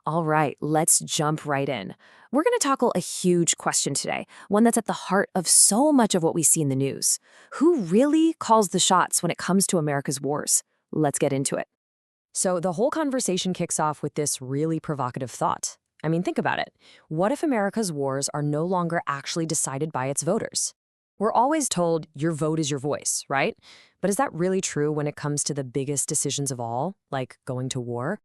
All right, let's jump right in. We're going to tackle a huge question today, one that's at the heart of so much of what we see in the news. Who really calls the shots when it comes to America's wars? Let's get into it. So, the whole conversation kicks off with this really provocative thought. I mean, think about it. What if America's wars are no longer actually decided by its voters? We're always told your vote is your voice, right? But is that really true when it comes to the biggest decisions of all, like going to war?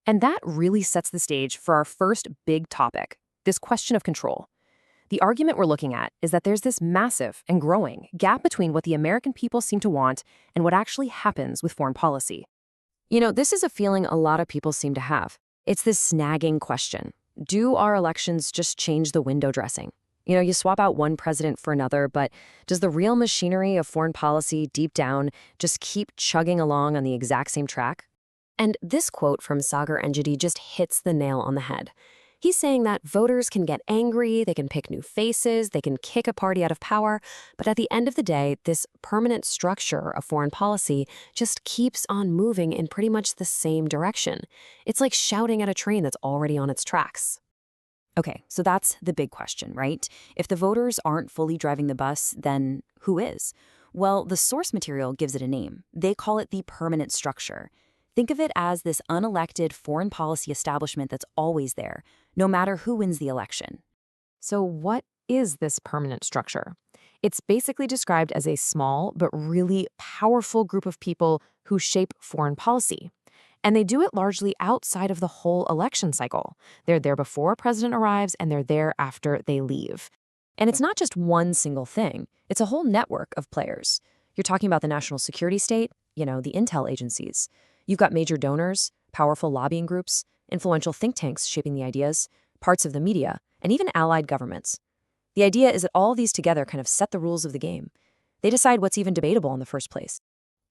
And that really sets the stage for our first big topic, this question of control. The argument we're looking at is that there's this massive and growing gap between what the American people seem to want and what actually happens with foreign policy. This is a feeling a lot of people seem to have. It's this snagging question. Do our elections just change the window dressing? You swap out one president for another, but does the real machinery of foreign policy deep down just keep chugging along on the exact same track? And this quote from Sagar Enjeti just hits the nail on the head. He's saying that voters can get angry, they can pick new faces, they can kick a party out of power, but at the end of the day, this permanent structure of foreign policy just keeps on moving in pretty much the same direction. It's like shouting at a train that's already on its tracks. Okay, so that's the big question, right? If the voters aren't fully driving the bus, then who is? Well, the source material gives it a name. They call it the permanent structure. Think of it as this unelected foreign policy establishment that's always there, no matter who wins the election. So what is this permanent structure? It's basically described as a small but really powerful group of people who shape foreign policy. And they do it largely outside of the whole election cycle. They're there before a president arrives, and they're there after they leave. And it's not just one single thing. It's a whole network of players. You're talking about the national security state, the intel agencies. You've got major donors, powerful lobbying groups, influential think tanks shaping the ideas, parts of the media, and even allied governments. The idea is that all these together kind of set the rules of the game. They decide what's even debatable in the first place.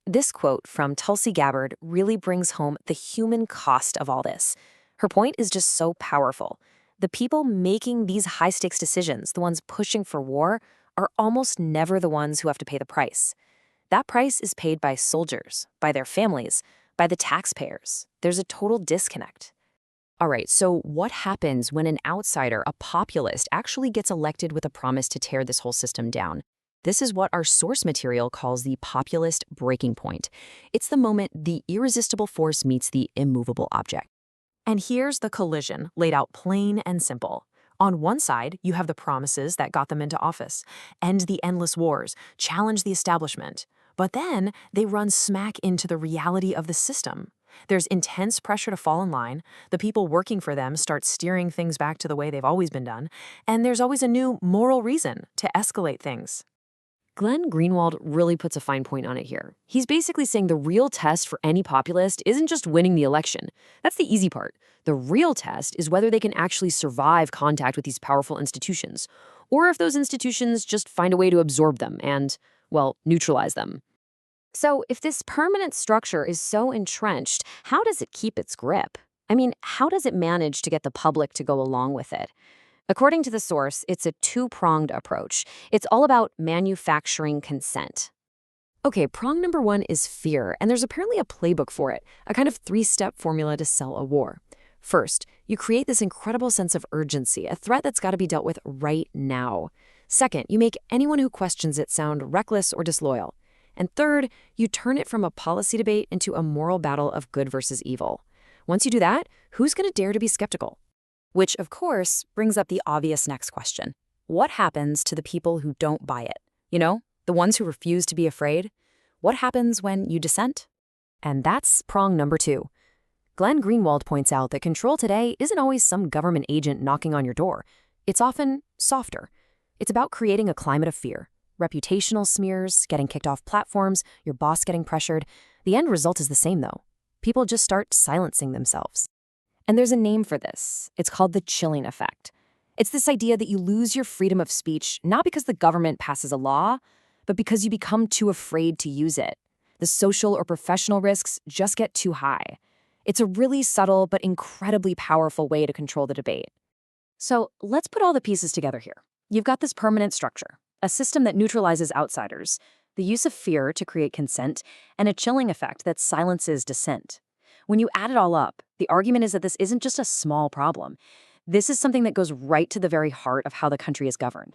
This quote from Tulsi Gabbard really brings home the human cost of all this. Her point is just so powerful. The people making these high-stakes decisions, the ones pushing for war, are almost never the ones who have to pay the price. That price is paid by soldiers, by their families, by the taxpayers. There's a total disconnect. All right, so what happens when an outsider, a populist, actually gets elected with a promise to tear this whole system down? This is what our source material calls the populist breaking point. It's the moment the irresistible force meets the immovable object. And here's the collision, laid out plain and simple. On one side, you have the promises that got them into office, end the endless wars, challenge the establishment. But then they run smack into the reality of the system. There's intense pressure to fall in line, the people working for them start steering things back to the way they've always been done, and there's always a new moral reason to escalate things. Glenn Greenwald really puts a fine point on it here. He's basically saying the real test for any populist isn't just winning the election. That's the easy part. The real test is whether they can actually survive contact with these powerful institutions, or if those institutions just find a way to absorb them and, well, neutralize them. So if this permanent structure is so entrenched, how does it keep its grip? I mean, how does it manage to get the public to go along with it? According to the source, it's a two-pronged approach. It's all about manufacturing consent. Okay, prong number one is fear, and there's apparently a playbook for it, a kind of three-step formula to sell a war. First, you create this incredible sense of urgency, a threat that's got to be dealt with right now. Second, you make anyone who questions it sound reckless or disloyal. And third, you turn it from a policy debate into a moral battle of good versus evil. Once you do that, who's going to dare to be skeptical? Which, of course, brings up the obvious next question. What happens to the people who don't buy it? The ones who refuse to be afraid? What happens when you dissent? And that's prong number two. Glenn Greenwald points out that control today isn't always some government agent knocking on your door. It's often softer. It's about creating a climate of fear. Reputational smears, getting kicked off platforms, your boss getting pressured. The end result is the same, though. People just start silencing themselves. And there's a name for this. It's called the chilling effect. It's this idea that you lose your freedom of speech not because the government passes a law, but because you become too afraid to use it. The social or professional risks just get too high. It's a really subtle but incredibly powerful way to control the debate. So let's put all the pieces together here. You've got this permanent structure, a system that neutralizes outsiders, the use of fear to create consent, and a chilling effect that silences dissent. When you add it all up, the argument is that this isn't just a small problem. This is something that goes right to the very heart of how the country is governed.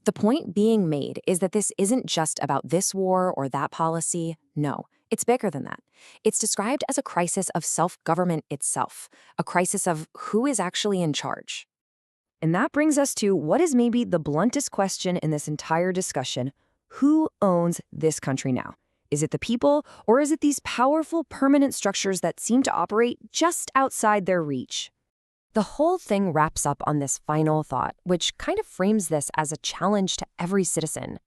The point being made is that this isn't just about this war or that policy. No, it's bigger than that. It's described as a crisis of self-government itself, a crisis of who is actually in charge. And that brings us to what is maybe the bluntest question in this entire discussion. Who owns this country now? Is it the people, or is it these powerful permanent structures that seem to operate just outside their reach? The whole thing wraps up on this final thought, which kind of frames this as a challenge to every citizen.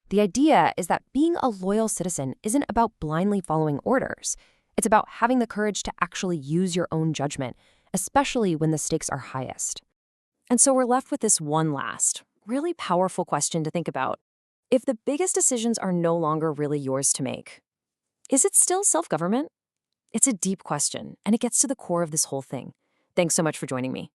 The idea is that being a loyal citizen isn't about blindly following orders. It's about having the courage to actually use your own judgment, especially when the stakes are highest. And so we're left with this one last, really powerful question to think about. If the biggest decisions are no longer really yours to make, is it still self-government? It's a deep question, and it gets to the core of this whole thing. Thanks so much for joining me.